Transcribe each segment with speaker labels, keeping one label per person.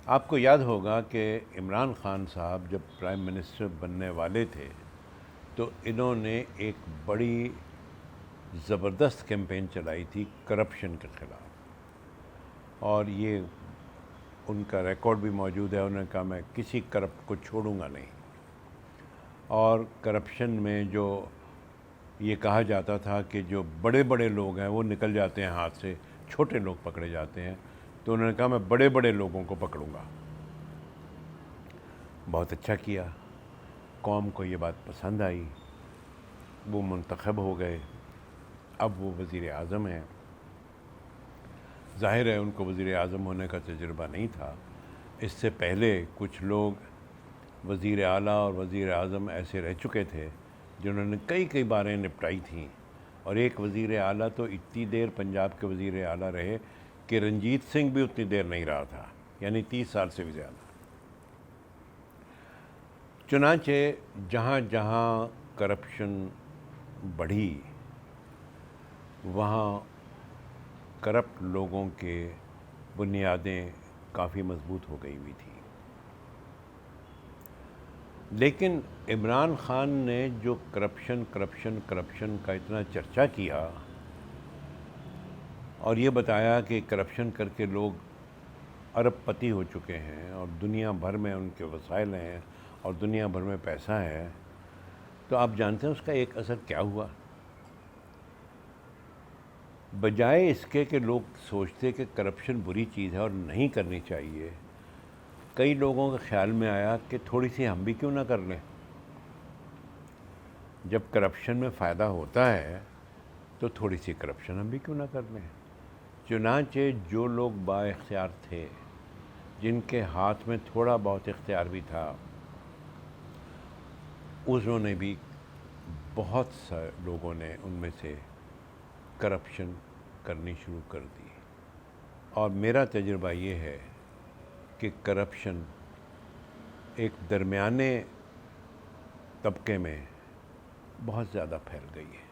Speaker 1: آپ کو یاد ہوگا کہ عمران خان صاحب جب پرائم منسٹر بننے والے تھے تو انہوں نے ایک بڑی زبردست کیمپین چلائی تھی کرپشن کے خلاف، اور یہ ان کا ریکارڈ بھی موجود ہے۔ انہوں نے کہا میں کسی کرپٹ کو چھوڑوں گا نہیں، اور کرپشن میں جو یہ کہا جاتا تھا کہ جو بڑے بڑے لوگ ہیں وہ نکل جاتے ہیں ہاتھ سے، چھوٹے لوگ پکڑے جاتے ہیں، تو انہوں نے کہا میں بڑے بڑے لوگوں کو پکڑوں گا۔ بہت اچھا کیا، قوم کو یہ بات پسند آئی، وہ منتخب ہو گئے، اب وہ وزیر اعظم ہیں۔ ظاہر ہے ان کو وزیر اعظم ہونے کا تجربہ نہیں تھا، اس سے پہلے کچھ لوگ وزیر اعلیٰ اور وزیر اعظم ایسے رہ چکے تھے جنہوں نے کئی باریں نپٹائی تھیں، اور ایک وزیر اعلیٰ تو اتنی دیر پنجاب کے وزیر اعلیٰ رہے کہ رنجیت سنگھ بھی اتنی دیر نہیں رہا تھا، یعنی 30 سال سے بھی زیادہ۔ چنانچہ جہاں جہاں کرپشن بڑھی وہاں کرپٹ لوگوں کے بنیادیں کافی مضبوط ہو گئی ہوئی تھی۔ لیکن عمران خان نے جو کرپشن کا اتنا چرچا کیا اور یہ بتایا کہ کرپشن کر کے لوگ ارب پتی ہو چکے ہیں اور دنیا بھر میں ان کے وسائل ہیں اور دنیا بھر میں پیسہ ہے، تو آپ جانتے ہیں اس کا ایک اثر کیا ہوا؟ بجائے اس کے کہ لوگ سوچتے کہ کرپشن بری چیز ہے اور نہیں کرنی چاہیے، کئی لوگوں کے خیال میں آیا کہ تھوڑی سی ہم بھی کیوں نہ کر لیں۔ جب کرپشن میں فائدہ ہوتا ہے تو تھوڑی سی کرپشن ہم بھی کیوں نہ کر لیں۔ چنانچہ جو لوگ با اختیار تھے، جن کے ہاتھ میں تھوڑا بہت اختیار بھی تھا، انہوں نے بھی، بہت سے لوگوں نے ان میں سے کرپشن کرنی شروع کر دی۔ اور میرا تجربہ یہ ہے کہ کرپشن ایک درمیانے طبقے میں بہت زیادہ پھیل گئی ہے۔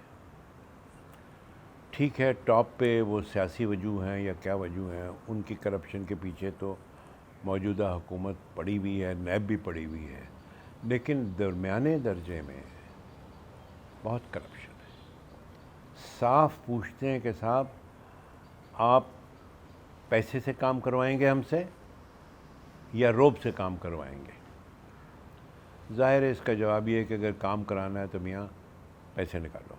Speaker 1: ٹھیک ہے، ٹاپ پہ وہ سیاسی وجوہ ہیں یا کیا وجوہ ہیں، ان کی کرپشن کے پیچھے تو موجودہ حکومت پڑی ہوئی ہے، نیب بھی پڑی ہوئی ہے، لیکن درمیانے درجے میں بہت کرپشن ہے۔ صاف پوچھتے ہیں کہ صاحب آپ پیسے سے کام کروائیں گے ہم سے یا روب سے کام کروائیں گے؟ ظاہر ہے اس کا جواب یہ ہے کہ اگر کام کرانا ہے تو میاں پیسے نکالو،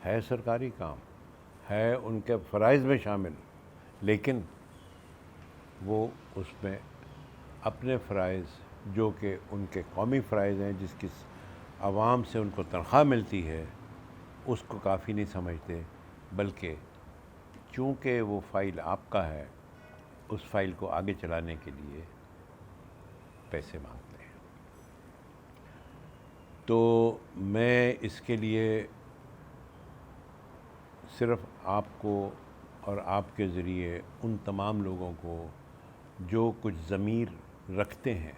Speaker 1: ہے سرکاری کام، ہے ان کے فرائض میں شامل، لیکن وہ اس میں اپنے فرائض جو کہ ان کے قومی فرائض ہیں، جس کی عوام سے ان کو تنخواہ ملتی ہے، اس کو کافی نہیں سمجھتے، بلکہ چونکہ وہ فائل آپ کا ہے، اس فائل کو آگے چلانے کے لیے پیسے مانگتے ہیں۔ تو میں اس کے لیے صرف آپ کو اور آپ کے ذریعے ان تمام لوگوں کو جو کچھ ضمیر رکھتے ہیں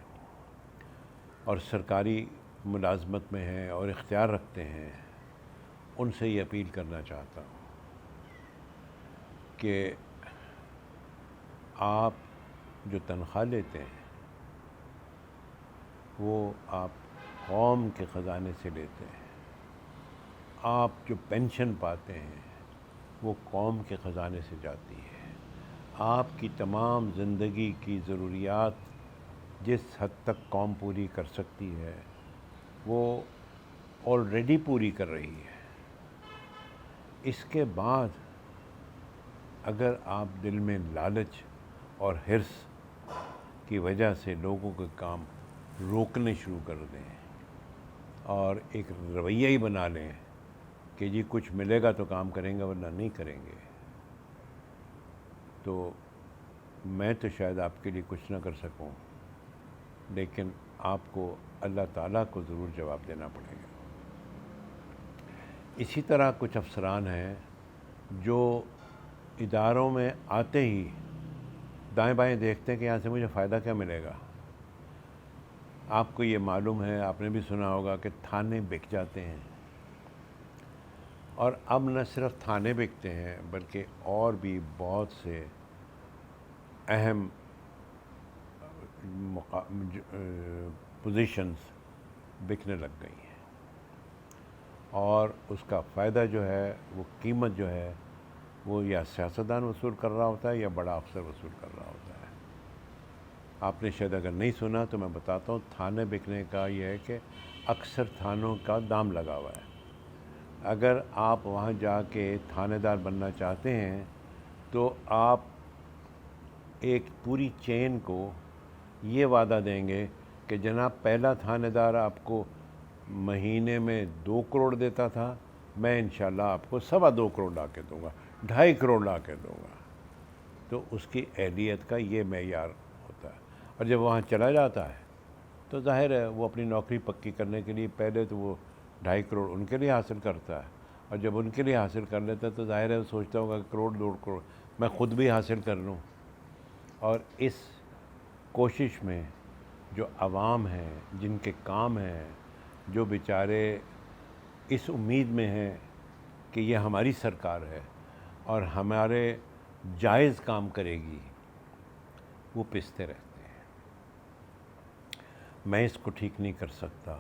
Speaker 1: اور سرکاری ملازمت میں ہیں اور اختیار رکھتے ہیں، ان سے یہ اپیل کرنا چاہتا ہوں کہ آپ جو تنخواہ لیتے ہیں وہ آپ قوم کے خزانے سے لیتے ہیں، آپ جو پینشن پاتے ہیں وہ قوم کے خزانے سے جاتی ہے، آپ کی تمام زندگی کی ضروریات جس حد تک قوم پوری کر سکتی ہے وہ آلریڈی پوری کر رہی ہے۔ اس کے بعد اگر آپ دل میں لالچ اور حرص کی وجہ سے لوگوں کے کام روکنے شروع کر دیں اور ایک رویہ ہی بنا لیں کہ جی کچھ ملے گا تو کام کریں گے ورنہ نہیں کریں گے، تو میں تو شاید آپ کے لیے کچھ نہ کر سکوں، لیکن آپ کو اللہ تعالیٰ کو ضرور جواب دینا پڑے گا۔ اسی طرح کچھ افسران ہیں جو اداروں میں آتے ہی دائیں بائیں دیکھتے ہیں کہ یہاں سے مجھے فائدہ کیا ملے گا۔ آپ کو یہ معلوم ہے، آپ نے بھی سنا ہوگا کہ تھانے بک جاتے ہیں، اور اب نہ صرف تھانے بکتے ہیں بلکہ اور بھی بہت سے اہم پوزیشنز بکنے لگ گئی ہیں، اور اس کا فائدہ جو ہے، وہ قیمت جو ہے، وہ یا سیاستدان وصول کر رہا ہوتا ہے یا بڑا افسر وصول کر رہا ہوتا ہے۔ آپ نے شاید اگر نہیں سنا تو میں بتاتا ہوں، تھانے بکنے کا یہ ہے کہ اکثر تھانوں کا دام لگا ہوا ہے۔ اگر آپ وہاں جا کے تھانے دار بننا چاہتے ہیں تو آپ ایک پوری چین کو یہ وعدہ دیں گے کہ جناب پہلا تھانے دار آپ کو مہینے میں 2 کروڑ دیتا تھا، میں انشاءاللہ آپ کو 2.25 کروڑ لا کے دوں گا، 2.5 کروڑ لا کے دوں گا۔ تو اس کی اہلیت کا یہ معیار ہوتا ہے، اور جب وہاں چلا جاتا ہے تو ظاہر ہے وہ اپنی نوکری پکی کرنے کے لیے پہلے تو وہ 2.5 کروڑ ان کے لیے حاصل کرتا ہے، اور جب ان کے لیے حاصل کر لیتا ہے تو ظاہر ہے وہ سوچتا ہوگا کہ کروڑ 1.5 کروڑ میں خود بھی حاصل کر لوں۔ اور اس کوشش میں جو عوام ہیں، جن کے کام ہیں، جو بیچارے اس امید میں ہیں کہ یہ ہماری سرکار ہے اور ہمارے جائز کام کرے گی، وہ پستے رہتے ہیں۔ میں اس کو ٹھیک نہیں کر سکتا،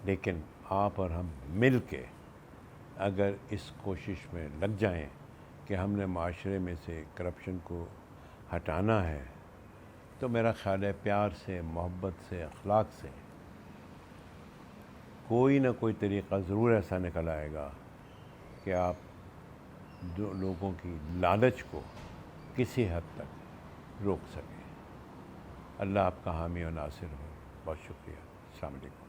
Speaker 1: لیکن آپ اور ہم مل کے اگر اس کوشش میں لگ جائیں کہ ہم نے معاشرے میں سے کرپشن کو ہٹانا ہے، تو میرا خیال ہے پیار سے، محبت سے، اخلاق سے کوئی نہ کوئی طریقہ ضرور ایسا نکل آئے گا کہ آپ لوگوں کی لالچ کو کسی حد تک روک سکیں۔ اللہ آپ کا حامی و ناصر ہو۔ بہت شکریہ۔ السلام علیکم۔